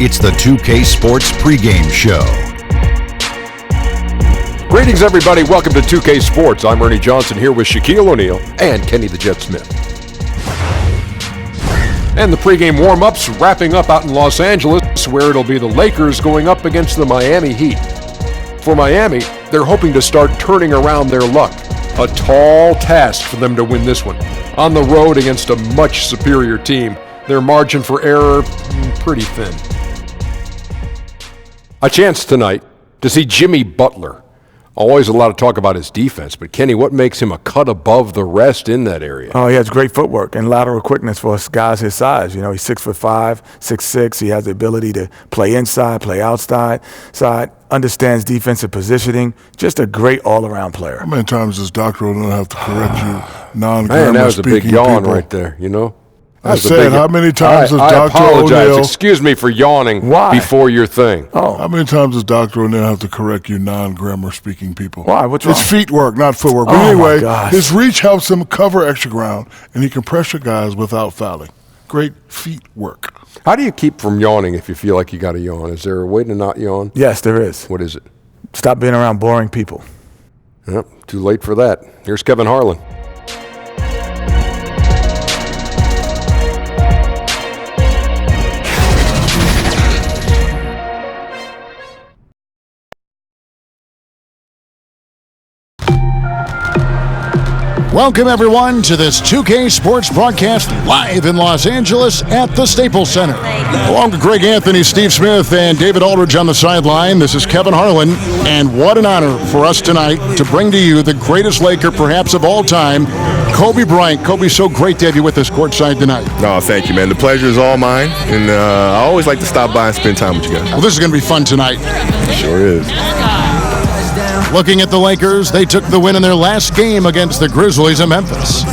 It's the 2K Sports pregame show. Greetings, everybody. Welcome to 2K Sports. I'm Ernie Johnson here with Shaquille O'Neal and Kenny the Jet Smith. And the pregame warm-ups wrapping up out in Los Angeles, where it'll be the Lakers going up against the Miami Heat. For Miami, they're hoping to start turning around their luck. A tall task for them to win this one. On the road against a much superior team, their margin for error, pretty thin. A chance tonight to see Jimmy Butler. Always a lot of talk about his defense, but Kenny, what makes him a cut above the rest in that area? Oh, he has great footwork and lateral quickness for guys his size. You know, he's 6'5", 6'6". He has the ability to play inside, play outside, understands defensive positioning. Just a great all-around player. How many times does Dr. O'Neal have to correct you non-grammar Man, that was a big yawn people? right there, you know? I said, how many times does Dr. O'Neal... I apologize. Excuse me for yawning before your thing. Oh. How many times does Dr. O'Neal have to correct you non-grammar speaking people? Why? What's wrong? It's feet work, not footwork. But anyway, his reach helps him cover extra ground, and he can pressure guys without fouling. Great feet work. How do you keep from yawning if you feel like you got to yawn? Is there a way to not yawn? Yes, there is. What is it? Stop being around boring people. Yep, too late for that. Here's Kevin Harlan. Welcome, everyone, to this 2K Sports broadcast live in Los Angeles at the Staples Center. Along with Greg Anthony, Steve Smith, and David Aldridge on the sideline, this is Kevin Harlan, and what an honor for us tonight to bring to you the greatest Laker perhaps of all time, Kobe Bryant. Kobe, so great to have you with us courtside tonight. Oh, thank you, man. The pleasure is all mine, and I always like to stop by and spend time with you guys. Well, this is going to be fun tonight. It sure is. Looking at the Lakers, they took the win in their last game against the Grizzlies in Memphis.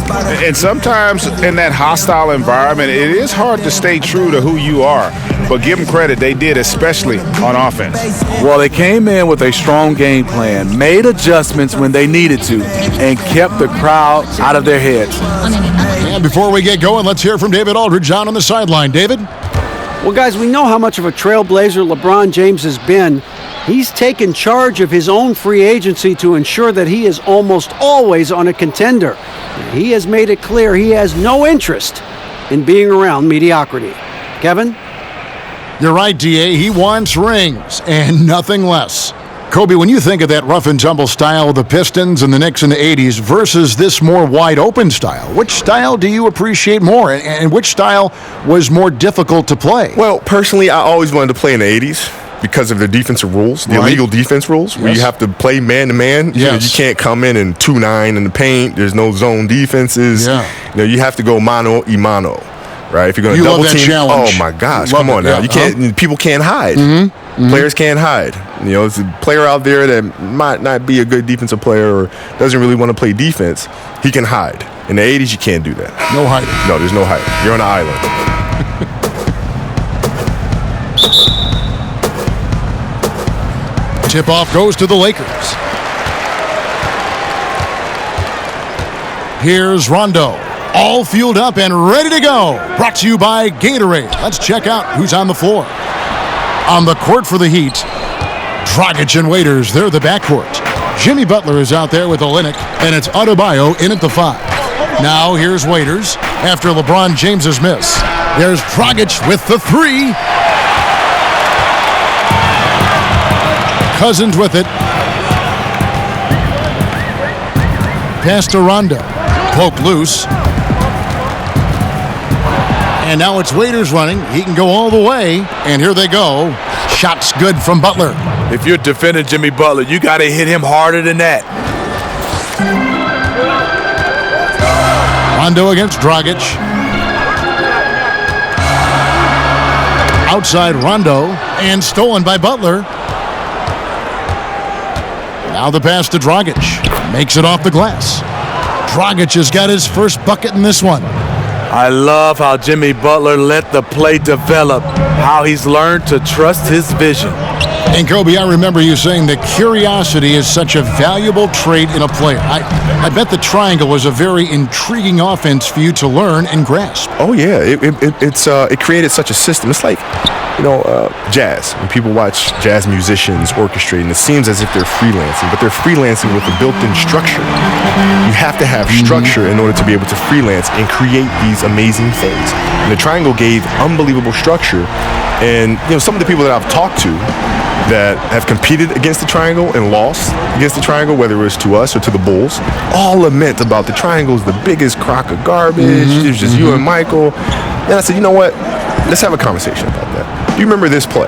And sometimes in that hostile environment, it is hard to stay true to who you are. But give them credit, they did, especially on offense. Well, they came in with a strong game plan, made adjustments when they needed to, and kept the crowd out of their heads. And before we get going, let's hear from David Aldridge on the sideline. David? Well, guys, we know how much of a trailblazer LeBron James has been. He's taken charge of his own free agency to ensure that he is almost always on a contender. He has made it clear he has no interest in being around mediocrity. Kevin? You're right, D.A. He wants rings and nothing less. Kobe, when you think of that rough and tumble style of the Pistons and the Knicks in the 80s versus this more wide-open style, which style do you appreciate more, and which style was more difficult to play? Well, personally, I always wanted to play in the 80s. Because of the defensive rules, the illegal defense rules, where you have to play man-to-man. Yes. You know, you can't come in and 2-9 in the paint. There's no zone defenses. Yeah. You know, you have to go mano-a-mano, right? If you're going to double team, challenge. Oh my gosh, come on now. You can't. People can't hide. Players can't hide. You know, it's a player out there that might not be a good defensive player or doesn't really want to play defense. He can hide. In the 80s, you can't do that. No hiding. No, there's no hiding. You're on an island. Tip-off goes to the Lakers. Here's Rondo, all fueled up and ready to go. Brought to you by Gatorade. Let's check out who's on the floor. On the court for the Heat, Dragic and Waiters, they're the backcourt. Jimmy Butler is out there with Olynyk, and it's Adebayo in at the 5. Now here's Waiters after LeBron James's miss. There's Dragic with the 3. Cousins with it. Pass to Rondo. Poke loose. And now it's Waiters running. He can go all the way. And here they go. Shots good from Butler. If you're defending Jimmy Butler, you got to hit him harder than that. Rondo against Dragic. Outside Rondo. And stolen by Butler. Now the pass to Dragic. Makes it off the glass. Dragic has got his first bucket in this one. I love how Jimmy Butler let the play develop, how he's learned to trust his vision. And Kobe, I remember you saying that curiosity is such a valuable trait in a player. I bet the triangle was a very intriguing offense for you to learn and grasp. Oh yeah, it created such a system. It's like jazz. When people watch jazz musicians orchestrating, it seems as if they're freelancing, but they're freelancing with a built-in structure. You have to have structure in order to be able to freelance and create these amazing things. And the triangle gave unbelievable structure. And some of the people that I've talked to that have competed against the triangle and lost against the triangle, whether it was to us or to the Bulls, all lament about the triangle is the biggest crock of garbage. It's just you and Michael. And I said, you know what? Let's have a conversation about that. Do you remember this play?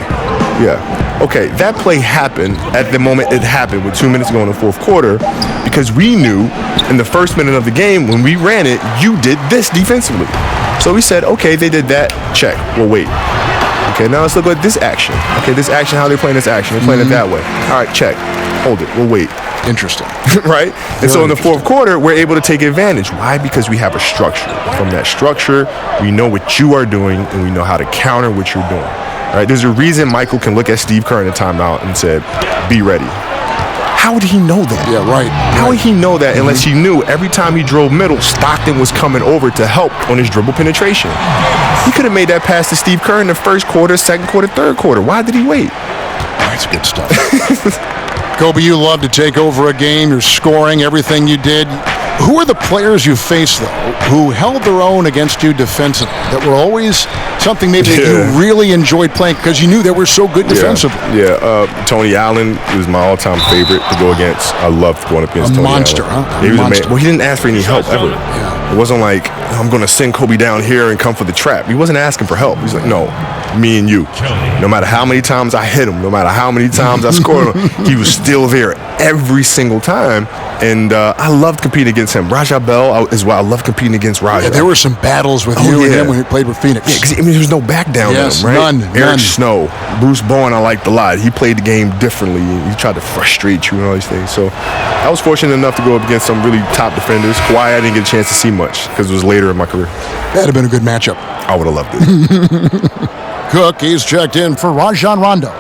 Yeah. Okay, that play happened at the moment it happened with 2 minutes to go in the fourth quarter because we knew in the first minute of the game when we ran it, you did this defensively. So we said, okay, they did that. Check. Well, wait. Okay, now let's look at this action. Okay, this action, how they're playing this action. They're playing it that way. All right, check. Hold it. We'll wait. Interesting. Right? And so in the fourth quarter, we're able to take advantage. Why? Because we have a structure. From that structure, we know what you are doing, and we know how to counter what you're doing. All right? There's a reason Michael can look at Steve Kerr in a timeout and said, be ready. How would he know that? Yeah, right. How would he know that unless he knew every time he drove middle, Stockton was coming over to help on his dribble penetration? He could have made that pass to Steve Kerr in the first quarter, second quarter, third quarter. Why did he wait? That's good stuff. Kobe, you love to take over a game. You're scoring everything you did. Who are the players you faced, though, who held their own against you defensively, that were always something maybe that you really enjoyed playing because you knew they were so good defensively? Tony Allen was my all-time favorite to go against. I loved going up against Tony monster, Allen. Huh? He was monster. Well, he didn't ask for any help ever. Yeah. It wasn't like, I'm going to send Kobe down here and come for the trap. He wasn't asking for help. He's like, no, me and you. No matter how many times I hit him, no matter how many times I scored him, he was still there every single time. And I loved competing against him. Raja Bell as well. I loved competing against Raja. Yeah, there were some battles with you and him when he played with Phoenix. Yeah, because there was no back down in him, right? Eric Snow, Bruce Bowen, I liked a lot. He played the game differently. He tried to frustrate you and all these things. So I was fortunate enough to go up against some really top defenders. Kawhi, I didn't get a chance to see much because it was later in my career. That'd have been a good matchup. I would have loved it. Cook, he's checked in for Rajon Rondo.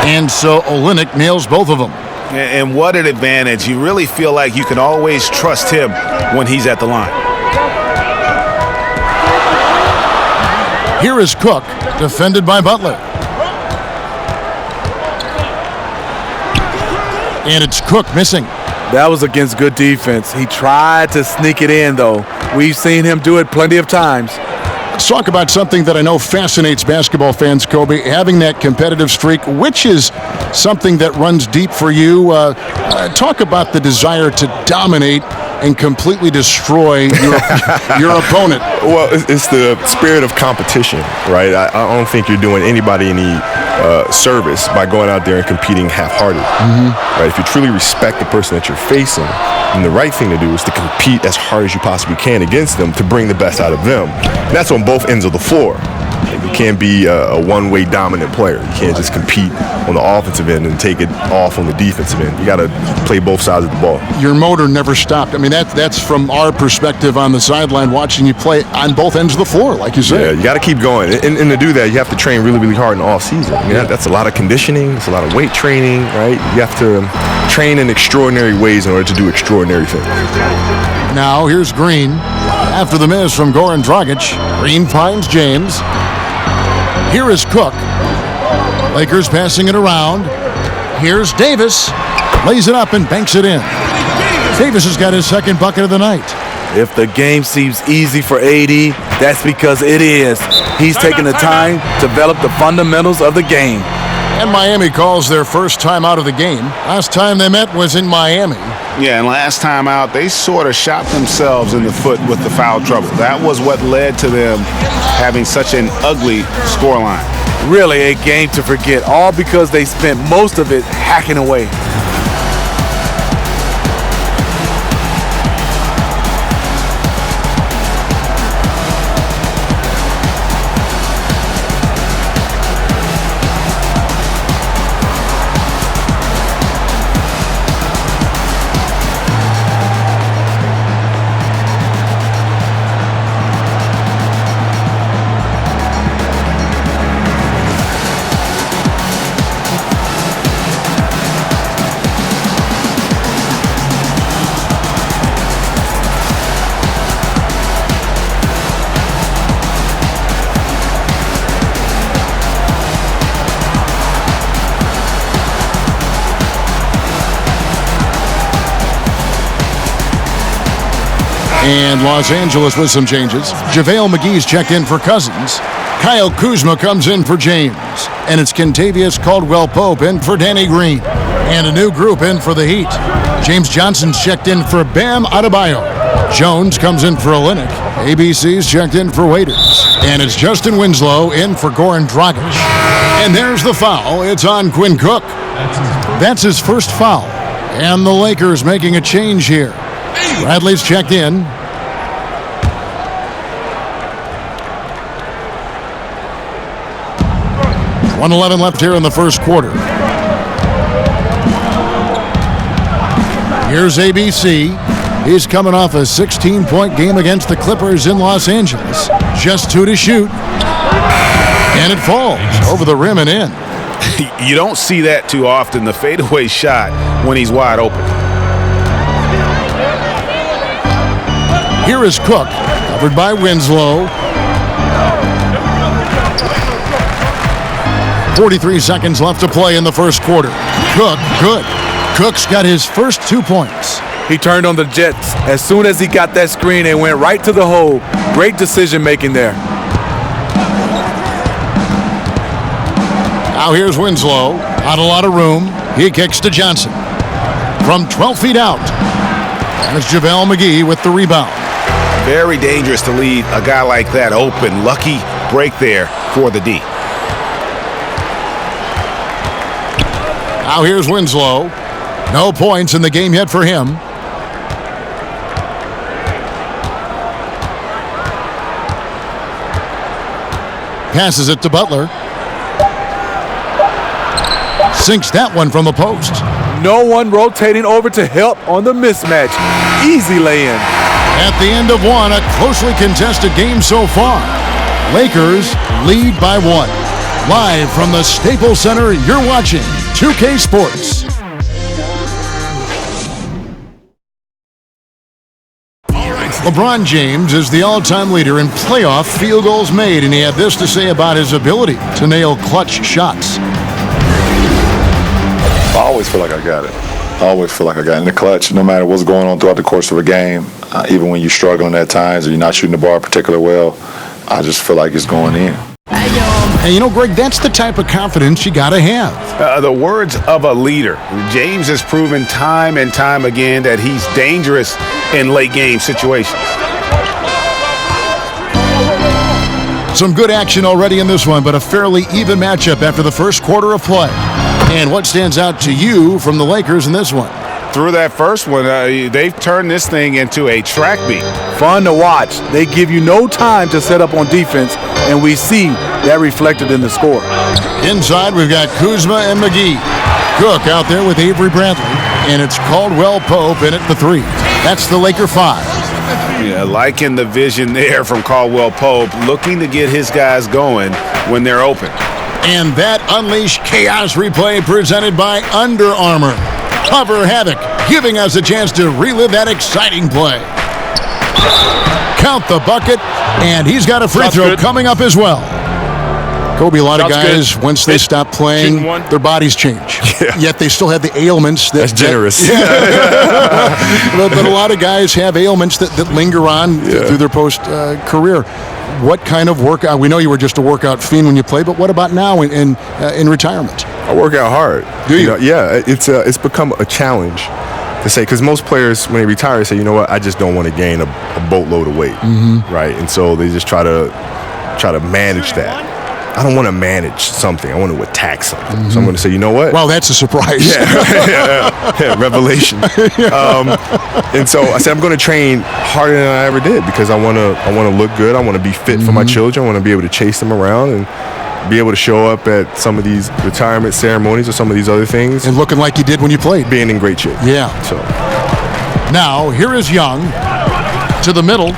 And so Olynyk nails both of them. And what an advantage. You really feel like you can always trust him when he's at the line. Here is Cook, defended by Butler. And it's Cook missing. That was against good defense. He tried to sneak it in, though. We've seen him do it plenty of times. Let's talk about something that I know fascinates basketball fans, Kobe, having that competitive streak, which is something that runs deep for you. Talk about the desire to dominate and completely destroy your opponent. Well, it's the spirit of competition, right? I don't think you're doing anybody any service by going out there and competing half-hearted. Right? If you truly respect the person that you're facing, then the right thing to do is to compete as hard as you possibly can against them to bring the best out of them. And that's on both ends of the floor. You can't be a one-way dominant player. You can't just compete on the offensive end and take it off on the defensive end. You got to play both sides of the ball. Your motor never stopped. I mean, that's from our perspective on the sideline, watching you play on both ends of the floor, like you said. Yeah, you got to keep going. And to do that, you have to train really, really hard in all season. I mean, that's a lot of conditioning. It's a lot of weight training, right? You have to train in extraordinary ways in order to do extraordinary things. Now, here's Green. After the miss from Goran Dragic, Green finds James. Here is Cook. Lakers passing it around. Here's Davis. Lays it up and banks it in. Davis has got his second bucket of the night. If the game seems easy for AD, that's because it is. He's taking the time to develop the fundamentals of the game. And Miami calls their first time out of the game. Last time they met was in Miami. Yeah, and last time out, they sort of shot themselves in the foot with the foul trouble. That was what led to them having such an ugly scoreline. Really a game to forget, all because they spent most of it hacking away. And Los Angeles with some changes. JaVale McGee's checked in for Cousins. Kyle Kuzma comes in for James. And it's Kentavious Caldwell-Pope in for Danny Green. And a new group in for the Heat. James Johnson's checked in for Bam Adebayo. Jones comes in for Olynyk. ABC's checked in for Waiters. And it's Justin Winslow in for Goran Dragic. And there's the foul. It's on Quinn Cook. That's his first foul. And the Lakers making a change here. Bradley's checked in. .111 left here in the first quarter. Here's ABC. He's coming off a 16-point game against the Clippers in Los Angeles. Just 2 to shoot. And it falls over the rim and in. You don't see that too often, the fadeaway shot when he's wide open. Here is Cook, covered by Winslow. 43 seconds left to play in the first quarter. Cook, good. Cook's got his first 2 points. He turned on the Jets. As soon as he got that screen, and went right to the hole. Great decision making there. Now here's Winslow. Not a lot of room. He kicks to Johnson. From 12 feet out. And it's JaVale McGee with the rebound. Very dangerous to leave a guy like that open. Lucky break there for the D. Now here's Winslow. No points in the game yet for him. Passes it to Butler. Sinks that one from the post. No one rotating over to help on the mismatch. Easy lay-in. At the end of one, a closely contested game so far. Lakers lead by 1. Live from the Staples Center, you're watching 2K Sports. LeBron James is the all-time leader in playoff field goals made, and he had this to say about his ability to nail clutch shots. I always feel like I got it. I always feel like I got it in the clutch, no matter what's going on throughout the course of a game. Even when you're struggling at times or you're not shooting the ball particularly well, I just feel like it's going in. And you know, Greg, that's the type of confidence you got to have. The words of a leader. James has proven time and time again that he's dangerous in late game situations. Some good action already in this one, but a fairly even matchup after the first quarter of play. And what stands out to you from the Lakers in this one? Through that first one, they've turned this thing into a track meet. Fun to watch. They give you no time to set up on defense, and we see that reflected in the score. Inside, we've got Kuzma and McGee. Cook out there with Avery Bradley, and it's Caldwell-Pope in at the 3. That's the Laker 5. Yeah, liking the vision there from Caldwell-Pope, looking to get his guys going when they're open. And that Unleash Chaos replay presented by Under Armour. Cover Havoc, giving us a chance to relive that exciting play. Count the bucket, and he's got a free throw coming up as well. Kobe, a lot of guys, once they stop playing, their bodies change. Yeah. Yet they still have the ailments. That's generous. But a lot of guys have ailments that linger on through their post-career. What kind of workout? We know you were just a workout fiend when you played, but what about now in retirement? I work out hard. Do you? know, yeah, it's become a challenge to say, because most players, when they retire, say, you know what, I just don't want to gain a boatload of weight, right? And so they just try to manage that. I don't want to manage something. I want to attack something. So I'm going to say, you know what? Well, that's a surprise. Yeah, revelation. And so I said, I'm going to train harder than I ever did because I want to look good. I want to be fit for my children. I want to be able to chase them around and be able to show up at some of these retirement ceremonies or some of these other things. And looking like you did when you played. Being in great shape. Yeah. So now, here is Young to the middle.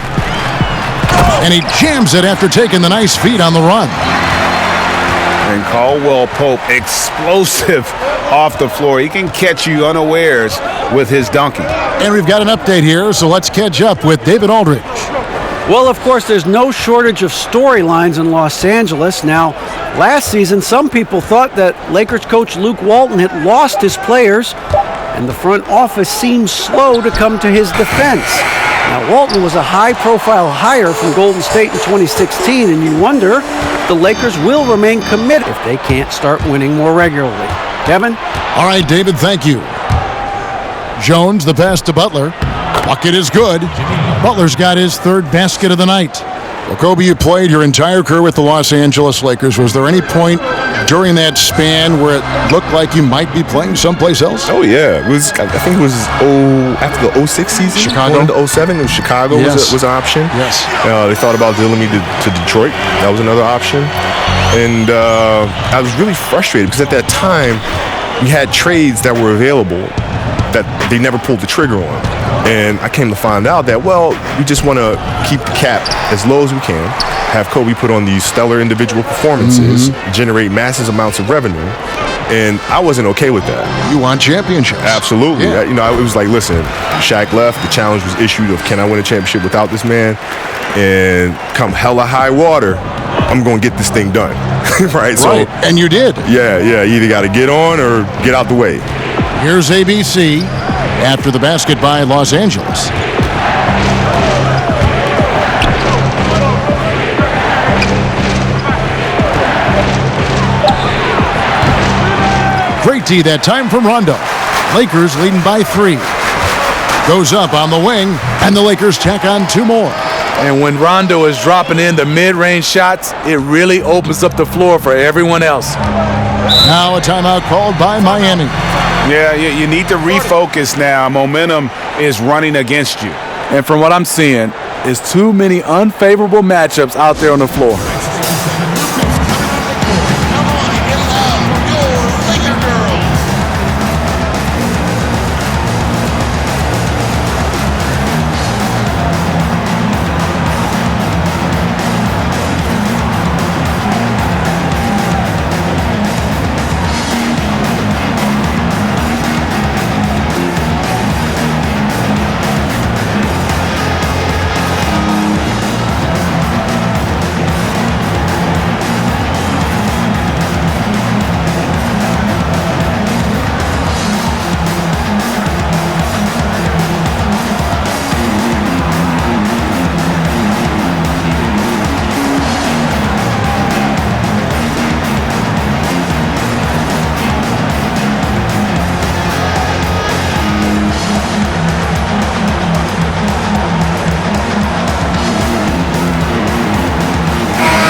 And he jams it after taking the nice feed on the run. And Caldwell-Pope, explosive off the floor. He can catch you unawares with his dunking. And we've got an update here, so let's catch up with David Aldridge. Well, of course, there's no shortage of storylines in Los Angeles. Now, last season, some people thought that Lakers coach Luke Walton had lost his players. and the front office seems slow to come to his defense. Now, Walton was a high-profile hire from Golden State in 2016, and you wonder if the Lakers will remain committed if they can't start winning more regularly. Kevin? All right, David, thank you. Jones, the pass to Butler. Bucket is good. Butler's got his third basket of the night. Well, Kobe, you played your entire career with the Los Angeles Lakers. Was there any point during that span where it looked like you might be playing someplace else? Oh, yeah. I think it was after the 06 season. Chicago. Going into 07, it was Chicago was an option. Yes. They thought about dealing me to Detroit. That was another option. And I was really frustrated because at that time, we had trades that were available that they never pulled the trigger on. And I came to find out that, well, we just want to keep the cap as low as we can, have Kobe put on these stellar individual performances, generate massive amounts of revenue, and I wasn't okay with that. You want championships. Absolutely. Yeah. It was like, listen, Shaq left, the challenge was issued of can I win a championship without this man? And come hella high water, I'm going to get this thing done. right? So, and you did. Yeah. You either got to get on or get out the way. Here's ABC after the basket by Los Angeles. Great D that time from Rondo. Lakers leading by 3. Goes up on the wing, and the Lakers tack on 2 more. And when Rondo is dropping in the mid-range shots, it really opens up the floor for everyone else. Now a timeout called by Miami. Yeah, you need to refocus now. Momentum is running against you. And from what I'm seeing, is too many unfavorable matchups out there on the floor.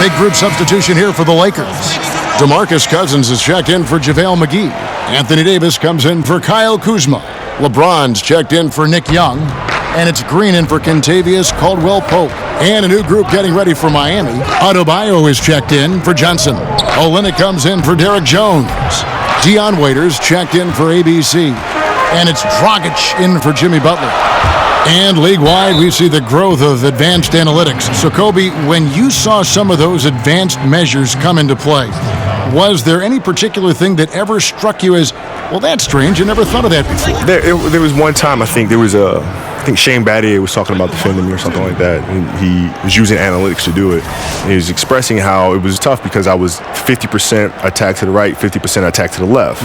Big group substitution here for the Lakers. DeMarcus Cousins is checked in for JaVale McGee. Anthony Davis comes in for Kyle Kuzma. LeBron's checked in for Nick Young. And it's Green in for Kentavious Caldwell-Pope. And a new group getting ready for Miami. Adebayo is checked in for Johnson. Olynyk comes in for Derek Jones. Dion Waiters checked in for ABC. And it's Dragic in for Jimmy Butler. And league-wide, we see the growth of advanced analytics. So, Kobe, when you saw some of those advanced measures come into play, was there any particular thing that ever struck you as, well, that's strange, I never thought of that before? There was one time, I think Shane Battier was talking about defending me or something like that, and he was using analytics to do it. And he was expressing how it was tough because I was 50% attack to the right, 50% attack to the left.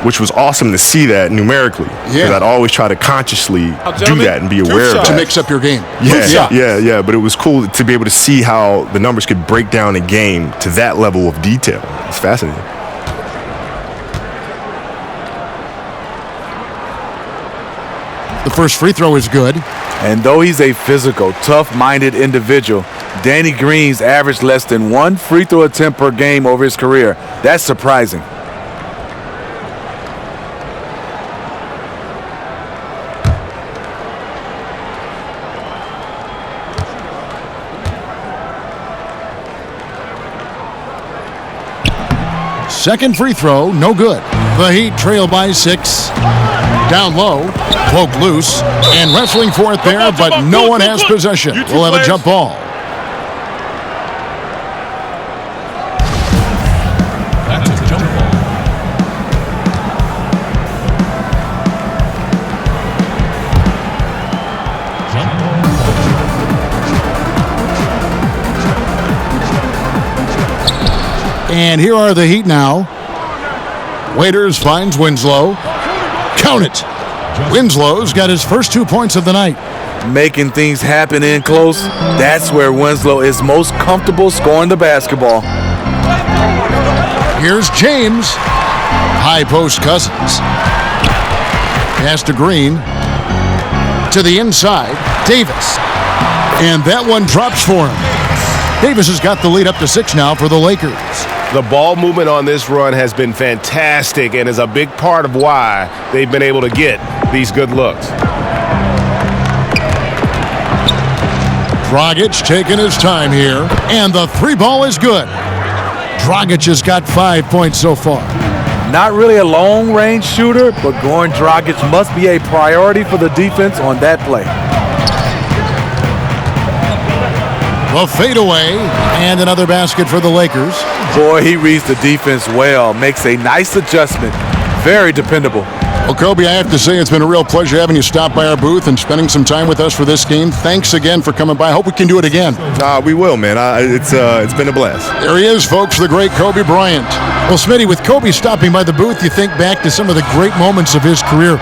Which was awesome to see that numerically. Because I'd always try to consciously do that and be aware of that. To mix up your game. Yeah. But it was cool to be able to see how the numbers could break down a game to that level of detail. It's fascinating. The first free throw is good. And though he's a physical, tough-minded individual, Danny Green's averaged less than 1 free throw attempt per game over his career. That's surprising. Second free throw, no good. The Heat trail by 6. Down low, poked loose, and wrestling for it there, but no one has possession. We'll have a jump ball. And here are the Heat now. Waiters finds Winslow. Count it. Winslow's got his first 2 points of the night. Making things happen in close, that's where Winslow is most comfortable scoring the basketball. Here's James. High post Cousins. Pass to Green. To the inside, Davis. And that one drops for him. Davis has got the lead up to 6 now for the Lakers. The ball movement on this run has been fantastic and is a big part of why they've been able to get these good looks. Dragic taking his time here, and the 3 ball is good. Dragic has got 5 points so far. Not really a long-range shooter, but Goran Dragic must be a priority for the defense on that play. The fadeaway, and another basket for the Lakers. Boy, he reads the defense well, makes a nice adjustment. Very dependable. Well, Kobe, I have to say it's been a real pleasure having you stop by our booth and spending some time with us for this game. Thanks again for coming by. I hope we can do it again. We will, man. It's been a blast. There he is, folks, the great Kobe Bryant. Well, Smitty, with Kobe stopping by the booth, you think back to some of the great moments of his career.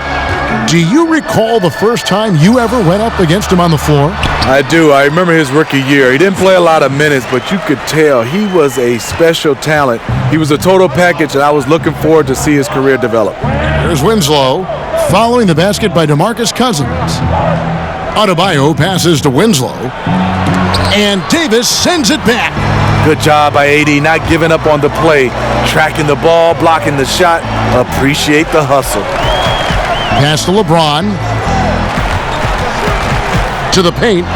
Do you recall the first time you ever went up against him on the floor? I do. I remember his rookie year. He didn't play a lot of minutes, but you could tell he was a special talent. He was a total package, and I was looking forward to see his career develop. There's Winslow, following the basket by DeMarcus Cousins. Adebayo passes to Winslow, and Davis sends it back. Good job by AD, not giving up on the play, tracking the ball, blocking the shot. Appreciate the hustle. Pass to LeBron. To the paint.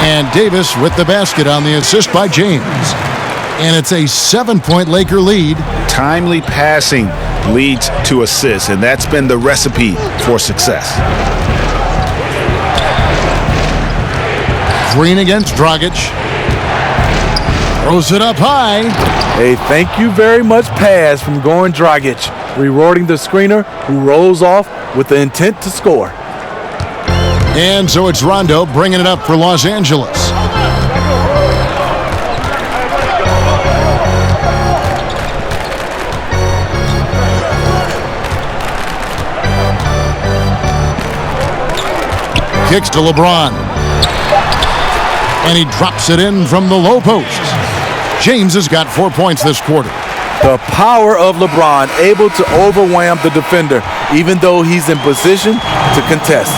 And Davis with the basket on the assist by James. And it's a 7-point Laker lead. Timely passing leads to assists, and that's been the recipe for success. Green against Dragic. Throws it up high. A thank you very much pass from Goran Dragic, rewarding the screener who rolls off with the intent to score. And so it's Rondo bringing it up for Los Angeles. Kicks to LeBron. And he drops it in from the low post. James has got 4 points this quarter. The power of LeBron, able to overwhelm the defender, even though he's in position to contest.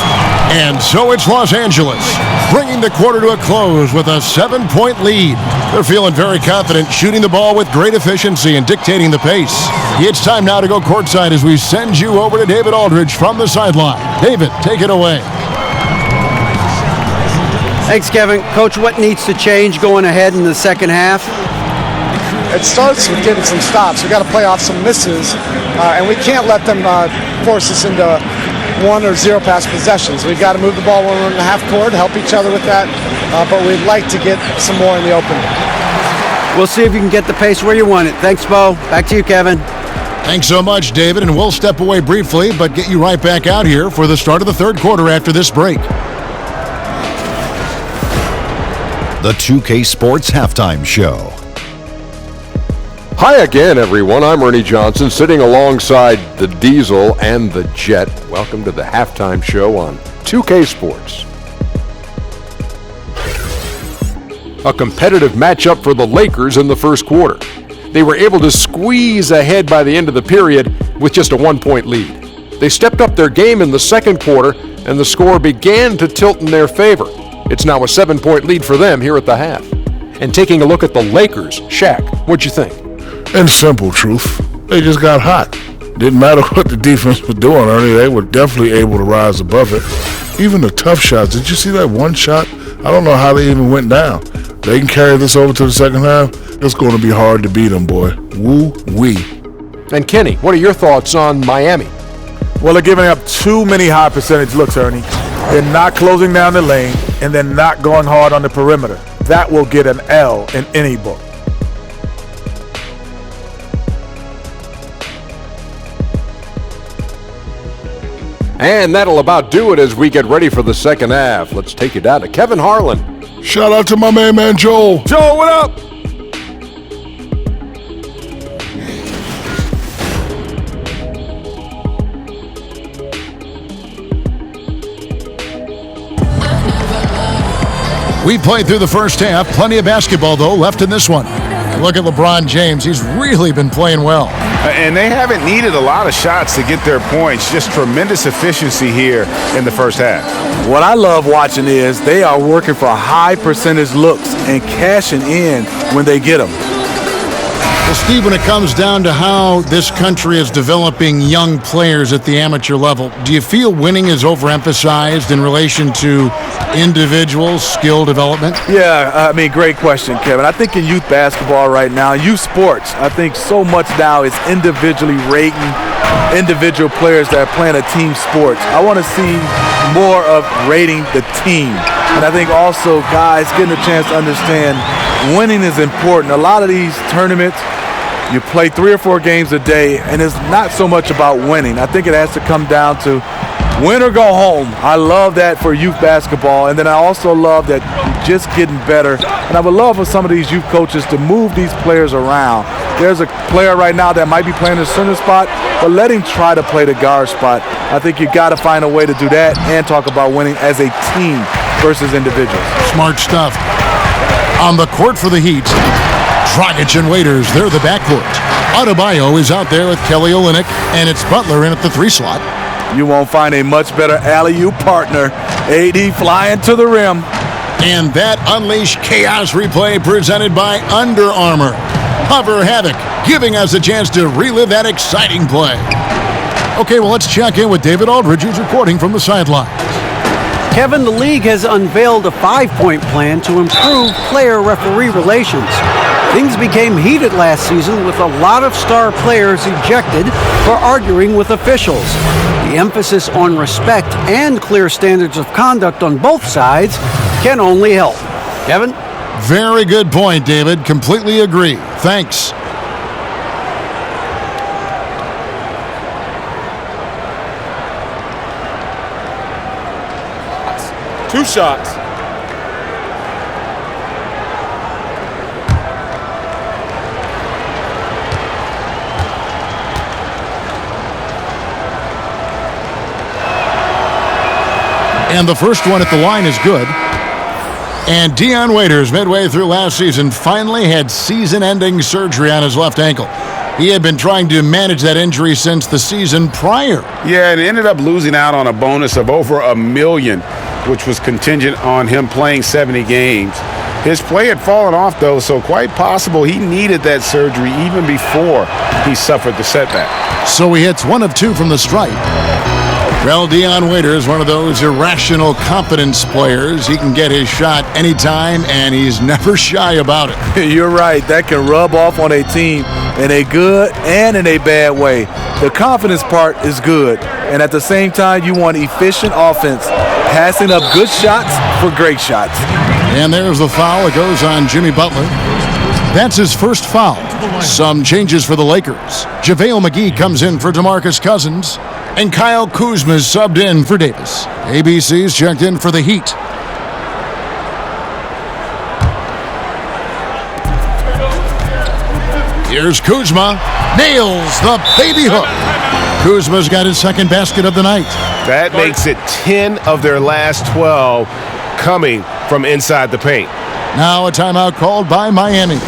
And so it's Los Angeles, bringing the quarter to a close with a 7-point lead. They're feeling very confident, shooting the ball with great efficiency and dictating the pace. It's time now to go courtside as we send you over to David Aldridge from the sideline. David, take it away. Thanks, Kevin. Coach, what needs to change going ahead in the second half? It starts with getting some stops. We've got to play off some misses, and we can't let them force us into 1 or 0 pass possessions. We've got to move the ball 1 and a half court, help each other with that, but we'd like to get some more in the open. We'll see if you can get the pace where you want it. Thanks, Bo. Back to you, Kevin. Thanks so much, David, and we'll step away briefly, but get you right back out here for the start of the third quarter after this break. The 2K Sports Halftime Show. Hi again, everyone. I'm Ernie Johnson, sitting alongside the Diesel and the Jet. Welcome to the halftime show on 2K Sports. A competitive matchup for the Lakers in the first quarter. They were able to squeeze ahead by the end of the period with just a 1-point lead. They stepped up their game in the second quarter, and the score began to tilt in their favor. It's now a 7-point lead for them here at the half. And taking a look at the Lakers, Shaq, what'd you think? In simple truth, they just got hot. Didn't matter what the defense was doing, Ernie. They were definitely able to rise above it. Even the tough shots. Did you see that one shot? I don't know how they even went down. They can carry this over to the second half. It's going to be hard to beat them, boy. Woo-wee. And Kenny, what are your thoughts on Miami? Well, they're giving up too many high percentage looks, Ernie. They're not closing down the lane, and they're not going hard on the perimeter. That will get an L in any book. And that'll about do it as we get ready for the second half. Let's take you down to Kevin Harlan. Shout out to my man Joel. Joel, what up? We played through the first half. Plenty of basketball, though, left in this one. And look at LeBron James. He's really been playing well. And they haven't needed a lot of shots to get their points. Just tremendous efficiency here in the first half. What I love watching is they are working for high percentage looks and cashing in when they get them. Well, Steve, when it comes down to how this country is developing young players at the amateur level, do you feel winning is overemphasized in relation to individual skill development? Yeah, great question, Kevin. I think in youth basketball right now, youth sports, I think so much now is individually rating individual players that are playing a team sports. I want to see more of rating the team. And I think also guys getting a chance to understand winning is important. A lot of these tournaments, you play 3 or 4 games a day, and it's not so much about winning. I think it has to come down to win or go home. I love that for youth basketball, and then I also love that you're just getting better. And I would love for some of these youth coaches to move these players around. There's a player right now that might be playing the center spot, but let him try to play the guard spot. I think you got to find a way to do that and talk about winning as a team versus individuals. Smart stuff. On the court for the Heat, Dragic and Waiters, they're the backcourt. Adebayo is out there with Kelly Olynyk, and it's Butler in at the 3 slot. You won't find a much better alley-oop partner. AD flying to the rim. And that Unleash Chaos replay presented by Under Armour. Hover Havoc, giving us a chance to relive that exciting play. Okay, well, let's check in with David Aldridge, who's reporting from the sidelines. Kevin, the league has unveiled a 5-point plan to improve player-referee relations. Things became heated last season with a lot of star players ejected for arguing with officials. The emphasis on respect and clear standards of conduct on both sides can only help. Kevin? Very good point, David. Completely agree. Thanks. Two shots. And the first one at the line is good. And Dion Waiters, midway through last season, finally had season-ending surgery on his left ankle. He had been trying to manage that injury since the season prior. Yeah, and ended up losing out on a bonus of over $1 million, which was contingent on him playing 70 games. His play had fallen off, though, so quite possible he needed that surgery even before he suffered the setback. So he hits 1 of 2 from the stripe. Well, Dion Waiters, one of those irrational confidence players. He can get his shot anytime, and he's never shy about it. You're right. That can rub off on a team in a good and in a bad way. The confidence part is good, and at the same time, you want efficient offense, passing up good shots for great shots. And there's the foul. It goes on Jimmy Butler. That's his first foul. Some changes for the Lakers. JaVale McGee comes in for DeMarcus Cousins. And Kyle Kuzma is subbed in for Davis. ABC's checked in for the Heat. Here's Kuzma. Nails the baby hook. Kuzma's got his second basket of the night. That makes it 10 of their last 12 coming from inside the paint. Now a timeout called by Miami.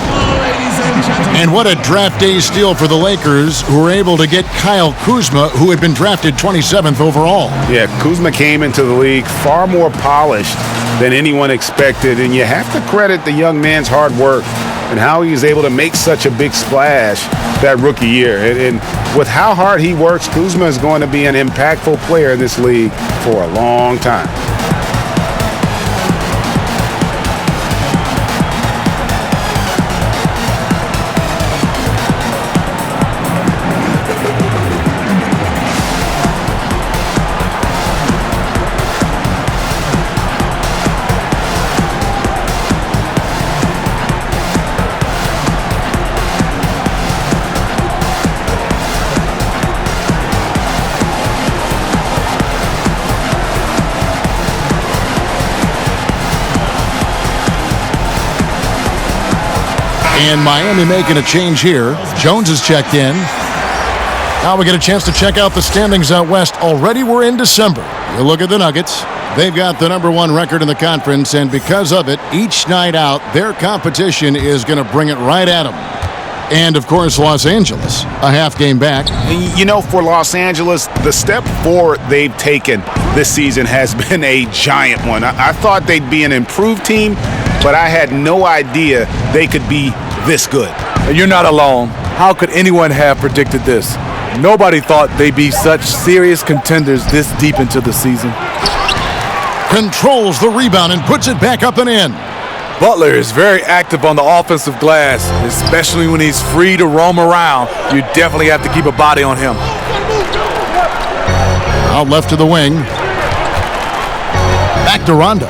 And what a draft day steal for the Lakers, who were able to get Kyle Kuzma, who had been drafted 27th overall. Yeah, Kuzma came into the league far more polished than anyone expected, and you have to credit the young man's hard work and how he was able to make such a big splash that rookie year. And with how hard he works, Kuzma is going to be an impactful player in this league for a long time. And Miami making a change here. Jones is checked in. Now we get a chance to check out the standings out west. Already we're in December. You look at the Nuggets. They've got the #1 record in the conference, and because of it, each night out, their competition is going to bring it right at them. And, of course, Los Angeles, a half game back. You know, for Los Angeles, the step forward they've taken this season has been a giant one. I thought they'd be an improved team, but I had no idea they could be this good. You're not alone. How could anyone have predicted this? Nobody thought they'd be such serious contenders this deep into the season. Controls the rebound and puts it back up and in. Butler is very active on the offensive glass, especially when he's free to roam around. You definitely have to keep a body on him. Out left to the wing. Back to Rondo.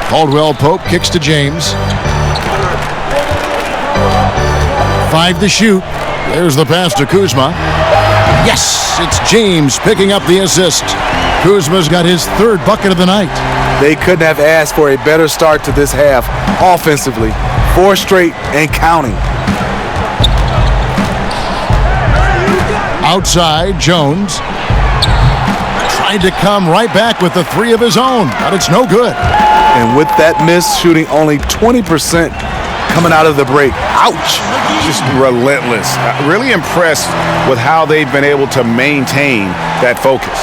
Caldwell Pope kicks to James. 5 to shoot. There's the pass to Kuzma. Yes, it's James picking up the assist. Kuzma's got his 3rd bucket of the night. They couldn't have asked for a better start to this half offensively. 4 straight and counting. Outside, Jones. Tried to come right back with the 3 of his own, but it's no good. And with that miss, shooting only 20% coming out of the break. Ouch! Just relentless. Really impressed with how they've been able to maintain that focus.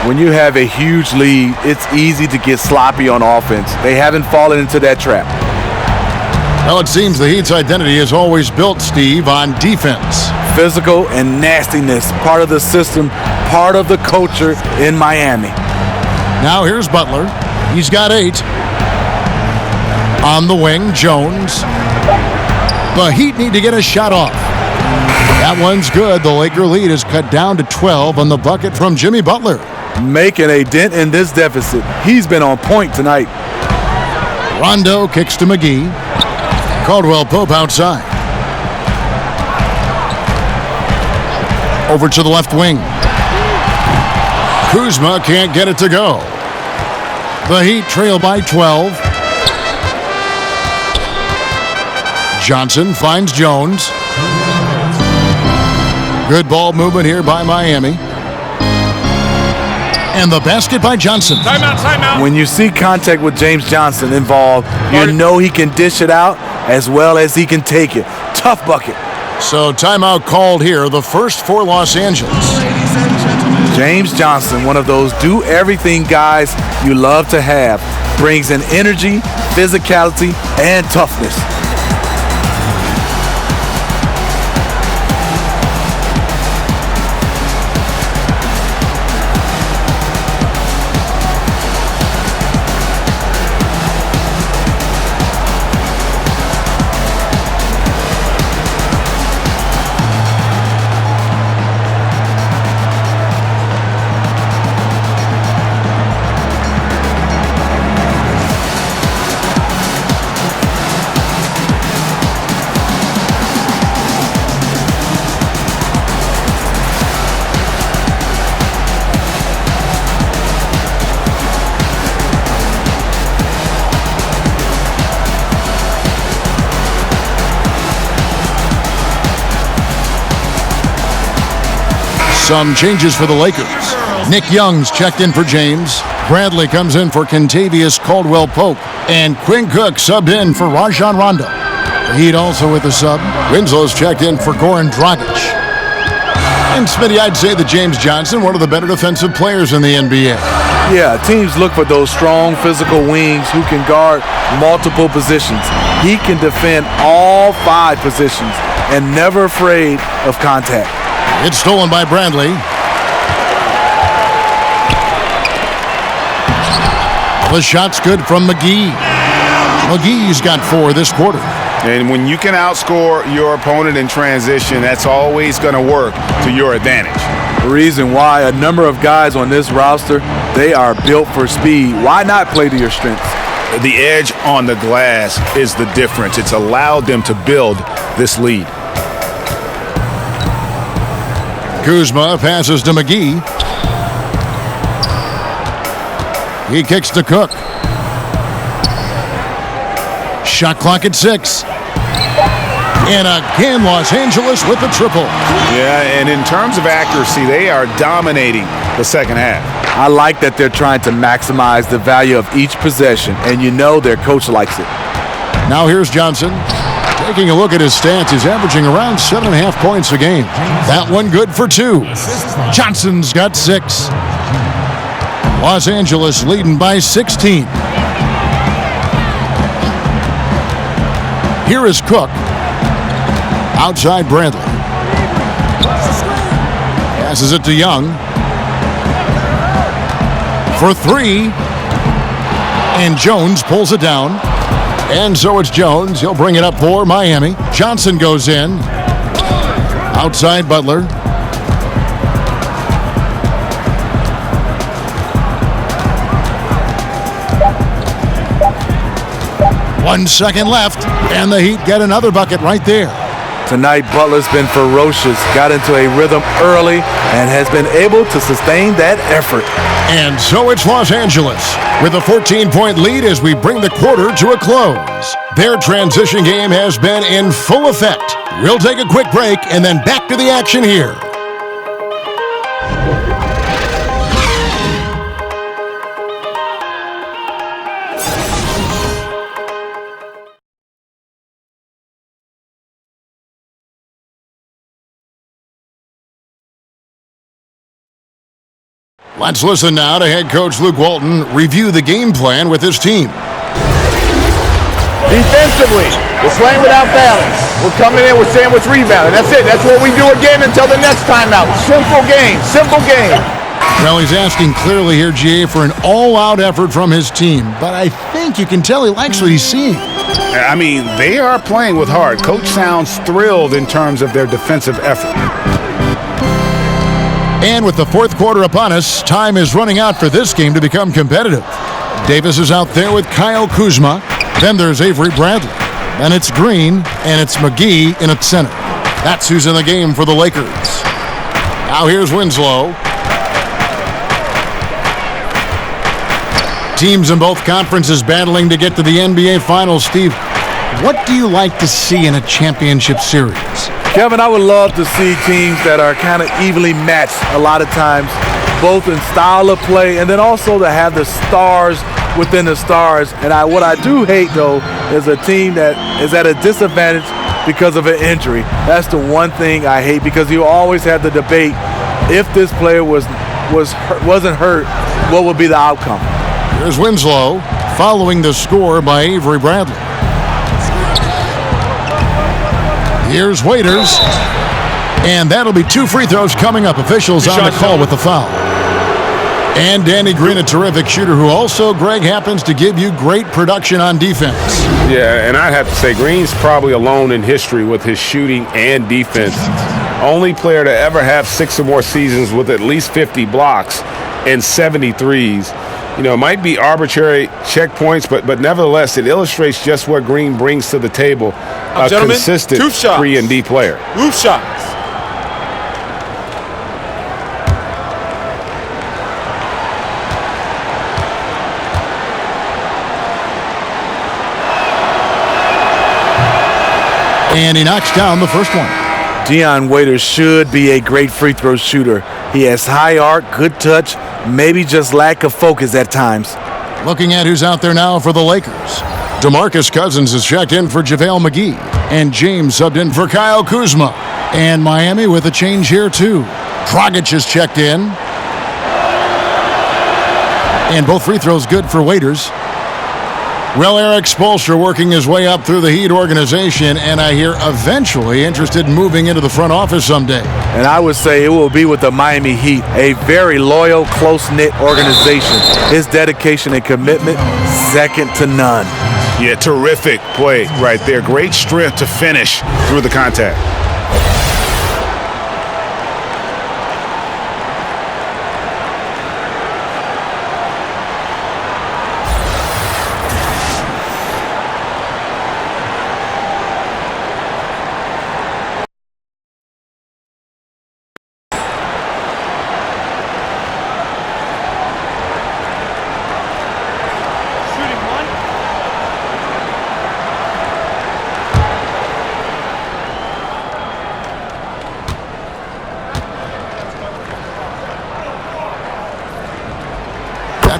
When you have a huge lead, it's easy to get sloppy on offense. They haven't fallen into that trap. Well, it seems the Heat's identity is always built, Steve, on defense. Physical and nastiness, part of the system, part of the culture in Miami. Now here's Butler. He's got 8. On the wing, Jones. The Heat need to get a shot off. That one's good. The Laker lead is cut down to 12 on the bucket from Jimmy Butler. Making a dent in this deficit. He's been on point tonight. Rondo kicks to McGee. Caldwell Pope outside. Over to the left wing. Kuzma can't get it to go. The Heat trail by 12. Johnson finds Jones. Good ball movement here by Miami. And the basket by Johnson. Timeout. When you see contact with James Johnson involved, you know he can dish it out as well as he can take it. Tough bucket. So timeout called here, the first for Los Angeles. James Johnson, one of those do-everything guys you love to have, brings in energy, physicality, and toughness. Some changes for the Lakers. Nick Young's checked in for James. Bradley comes in for Kentavious Caldwell-Pope. And Quinn Cook subbed in for Rajon Rondo. The Heat also with a sub. Winslow's checked in for Goran Dragic. And Smitty, I'd say that James Johnson, one of the better defensive players in the NBA. Yeah, teams look for those strong physical wings who can guard multiple positions. He can defend all 5 positions and never afraid of contact. It's stolen by Bradley. The shot's good from McGee. McGee's got 4 this quarter. And when you can outscore your opponent in transition, that's always going to work to your advantage. The reason why a number of guys on this roster, they are built for speed. Why not play to your strengths? The edge on the glass is the difference. It's allowed them to build this lead. Kuzma passes to McGee. He kicks to Cook. Shot clock at 6. And again, Los Angeles with the triple. Yeah, and in terms of accuracy, they are dominating the second half. I like that they're trying to maximize the value of each possession, and you know their coach likes it. Now here's Johnson. Taking a look at his stats, he's averaging around 7.5 points a game. That one good for 2. Johnson's got 6. Los Angeles leading by 16. Here is Cook. Outside Bradley. Passes it to Young. For 3. And Jones pulls it down. And so it's Jones. He'll bring it up for Miami. Johnson goes in. Outside Butler. One second left, and the Heat get another bucket right there. Tonight, Butler's been ferocious, got into a rhythm early, and has been able to sustain that effort. And so it's Los Angeles with a 14-point lead as we bring the quarter to a close. Their transition game has been in full effect. We'll take a quick break and then back to the action here. Let's listen now to head coach Luke Walton review the game plan with his team. Defensively, we're playing without balance. We're coming in with sandwich rebounding. That's it. That's what we do again until the next timeout. Simple game. Simple game. Well, he's asking clearly here, GA, for an all-out effort from his team. But I think you can tell he likes what he's seeing. I mean, they are playing with heart. Coach sounds thrilled in terms of their defensive effort. And with the fourth quarter upon us, time is running out for this game to become competitive. Davis is out there with Kyle Kuzma. Then there's Avery Bradley. And it's Green, and it's McGee in at center. That's who's in the game for the Lakers. Now here's Winslow. Teams in both conferences battling to get to the NBA Finals. Steve, what do you like to see in a championship series? Kevin, I would love to see teams that are kind of evenly matched a lot of times, both in style of play and then also to have the stars within the stars. And what I do hate, though, is a team that is at a disadvantage because of an injury. That's the one thing I hate, because you always have the debate, if this player wasn't hurt, what would be the outcome? Here's Winslow following the score by Avery Bradley. Here's Waiters. And that'll be 2 free throws coming up. Officials on the call with the foul. And Danny Green, a terrific shooter who also, Greg, happens to give you great production on defense. Yeah, and I'd have to say Green's probably alone in history with his shooting and defense. Only player to ever have 6 or more seasons with at least 50 blocks and 73s. You know, it might be arbitrary checkpoints, but nevertheless, it illustrates just what Green brings to the table. A consistent 3 and D player. Roof shots. And he knocks down the first one. Dion Waiters should be a great free throw shooter. He has high arc, good touch, maybe just lack of focus at times. Looking at who's out there now for the Lakers. DeMarcus Cousins is checked in for JaVale McGee. And James subbed in for Kyle Kuzma. And Miami with a change here too. Dragic is checked in. And both free throws good for Waiters. Well, Eric Spoelstra working his way up through the Heat organization, and I hear eventually interested in moving into the front office someday. And I would say it will be with the Miami Heat, a very loyal, close-knit organization. His dedication and commitment, second to none. Yeah, terrific play right there. Great strength to finish through the contact.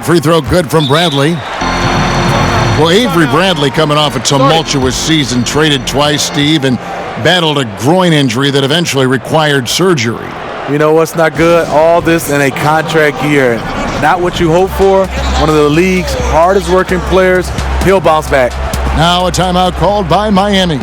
That free throw good from Bradley. Well, Avery Bradley coming off a tumultuous season, traded twice, Steve, and battled a groin injury that eventually required surgery. You know what's not good? All this in a contract year. Not what you hope for. One of the league's hardest working players. He'll bounce back. Now a timeout called by Miami.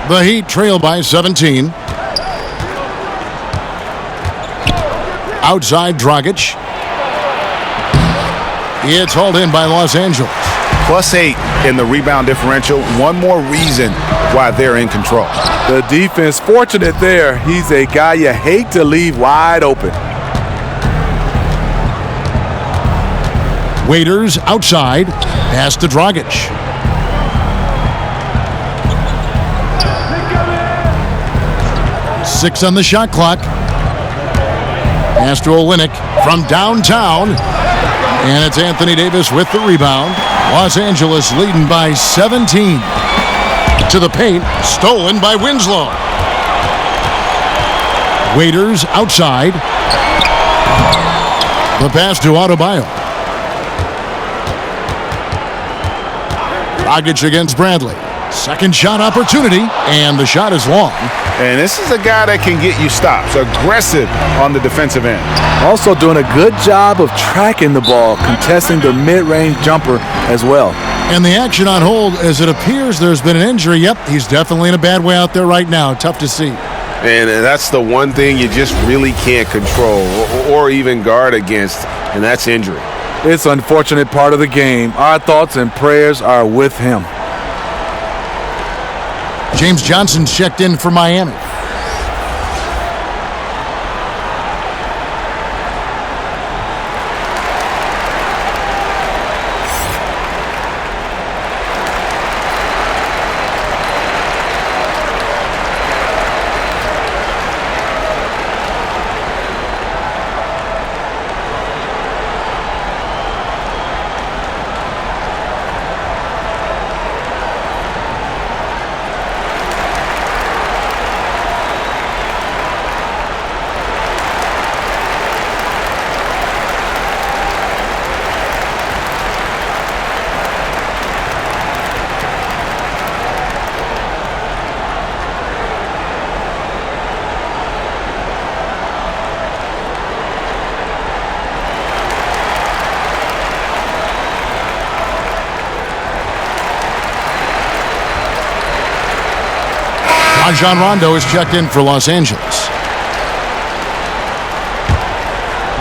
The Heat trail by 17. Outside Dragic. It's hauled in by Los Angeles. +8 in the rebound differential. One more reason why they're in control. The defense fortunate there. He's a guy you hate to leave wide open. Waiters outside. Pass to Dragic. Six on the shot clock. Pass to Olynyk from downtown. And it's Anthony Davis with the rebound. Los Angeles leading by 17. To the paint. Stolen by Winslow. Waiters outside. The pass to Adebayo. Dragic against Bradley. Second shot opportunity, and the shot is long. And this is a guy that can get you stops. Aggressive on the defensive end. Also doing a good job of tracking the ball, contesting the mid-range jumper as well. And the action on hold, as it appears there's been an injury. Yep, he's definitely in a bad way out there right now. Tough to see. And that's the one thing you just really can't control or even guard against, and that's injury. It's an unfortunate part of the game. Our thoughts and prayers are with him. James Johnson's checked in for Miami. Rajon Rondo is checked in for Los Angeles.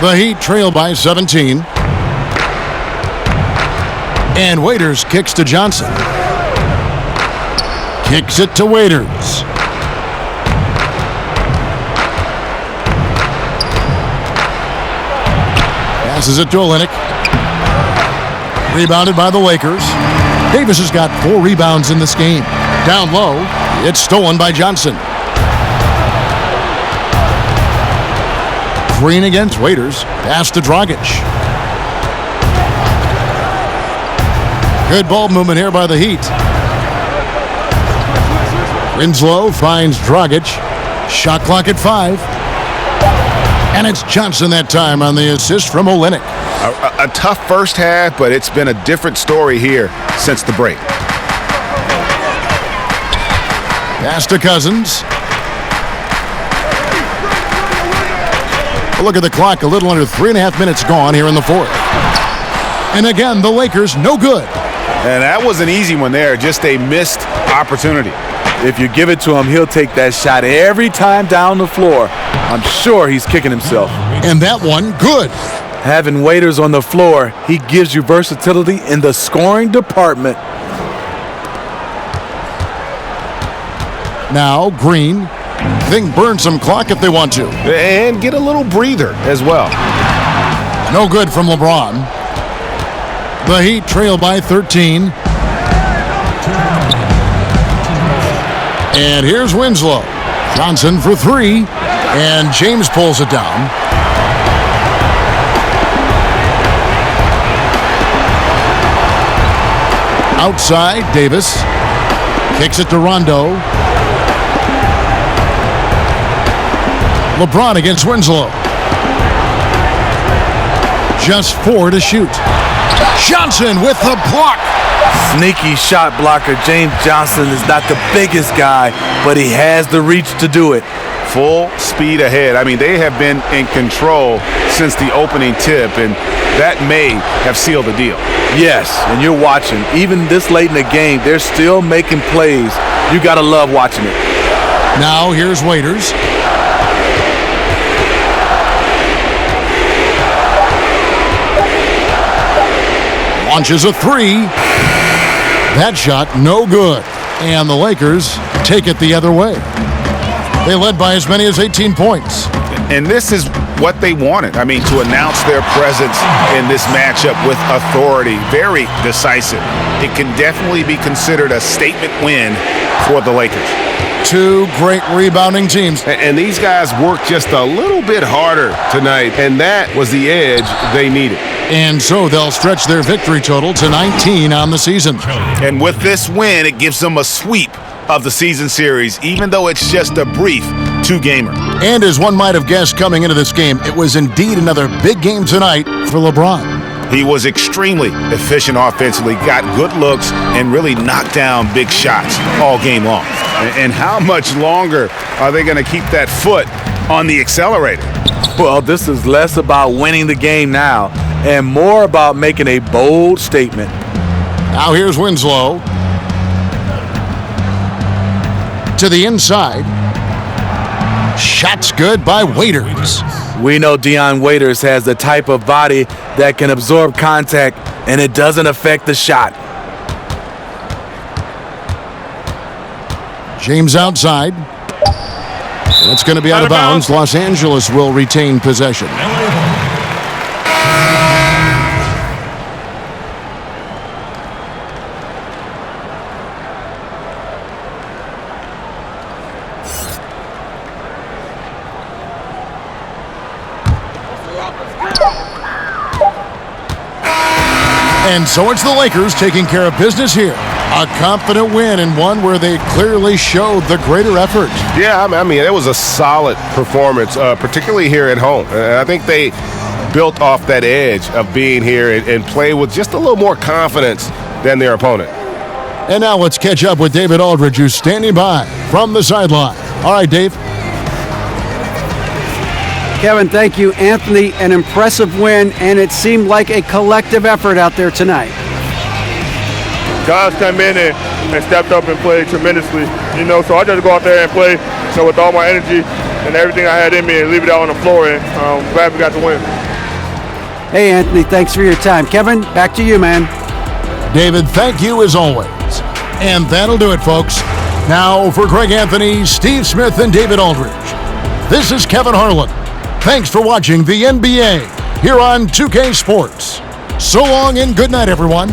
The Heat trail by 17. And Waiters kicks to Johnson. Kicks it to Waiters. Passes it to Olynyk. Rebounded by the Lakers. Davis has got 4 rebounds in this game. Down low, it's stolen by Johnson. Green against Waiters. Pass to Dragic. Good ball movement here by the Heat. Winslow finds Dragic. Shot clock at 5. And it's Johnson that time on the assist from Olynyk. A tough first half, but it's been a different story here since the break. Pass to Cousins. Look at the clock. A little under 3.5 minutes gone here in the fourth. And again, the Lakers no good. And that was an easy one there, just a missed opportunity. If you give it to him, he'll take that shot every time down the floor. I'm sure he's kicking himself. And that one good. Having waiters on the floor, he gives you versatility in the scoring department. Now Green. They can burn some clock if they want to. And get a little breather as well. No good from LeBron. The Heat trail by 13. And here's Winslow. Johnson for three. And James pulls it down. Outside, Davis. Kicks it to Rondo. LeBron against Winslow. Just 4 to shoot. Johnson with the block. Sneaky shot blocker. James Johnson is not the biggest guy, but he has the reach to do it. Full speed ahead. I mean, they have been in control since the opening tip, and that may have sealed the deal. Yes, and you're watching. Even this late in the game, they're still making plays. You got to love watching it. Now here's Waiters. Launches a three. That shot no good. And the Lakers take it the other way. They led by as many as 18 points. And this is what they wanted. I mean, to announce their presence in this matchup with authority, very decisive. It can definitely be considered a statement win for the Lakers. Two great rebounding teams. And these guys worked just a little bit harder tonight, and that was the edge they needed. And so they'll stretch their victory total to 19 on the season. And with this win, it gives them a sweep of the season series, even though it's just a brief two-gamer. And as one might have guessed coming into this game, it was indeed another big game tonight for LeBron. He was extremely efficient offensively, got good looks, and really knocked down big shots all game long. And how much longer are they going to keep that foot on the accelerator? Well, this is less about winning the game now and more about making a bold statement. Now here's Winslow. To the inside. Shots good by Waiters. We know Dion Waiters has the type of body that can absorb contact, and it doesn't affect the shot. James outside. That's going to be out of bounds. Los Angeles will retain possession. And so it's the Lakers taking care of business here. A confident win and one where they clearly showed the greater effort. Yeah, I mean, it was a solid performance, particularly here at home. I think they built off that edge of being here and play with just a little more confidence than their opponent. And now let's catch up with David Aldridge, who's standing by from the sideline. All right, Dave. Kevin, thank you. Anthony, an impressive win, and it seemed like a collective effort out there tonight. Guys come in and stepped up and played tremendously, so I just go out there and play, with all my energy and everything I had in me and leave it out on the floor, and I'm glad we got the win. Hey, Anthony, thanks for your time. Kevin, back to you, man. David, thank you as always. And that'll do it, folks. Now for Greg Anthony, Steve Smith, and David Aldridge, this is Kevin Harlan. Thanks for watching the NBA here on 2K Sports. So long and good night, everyone.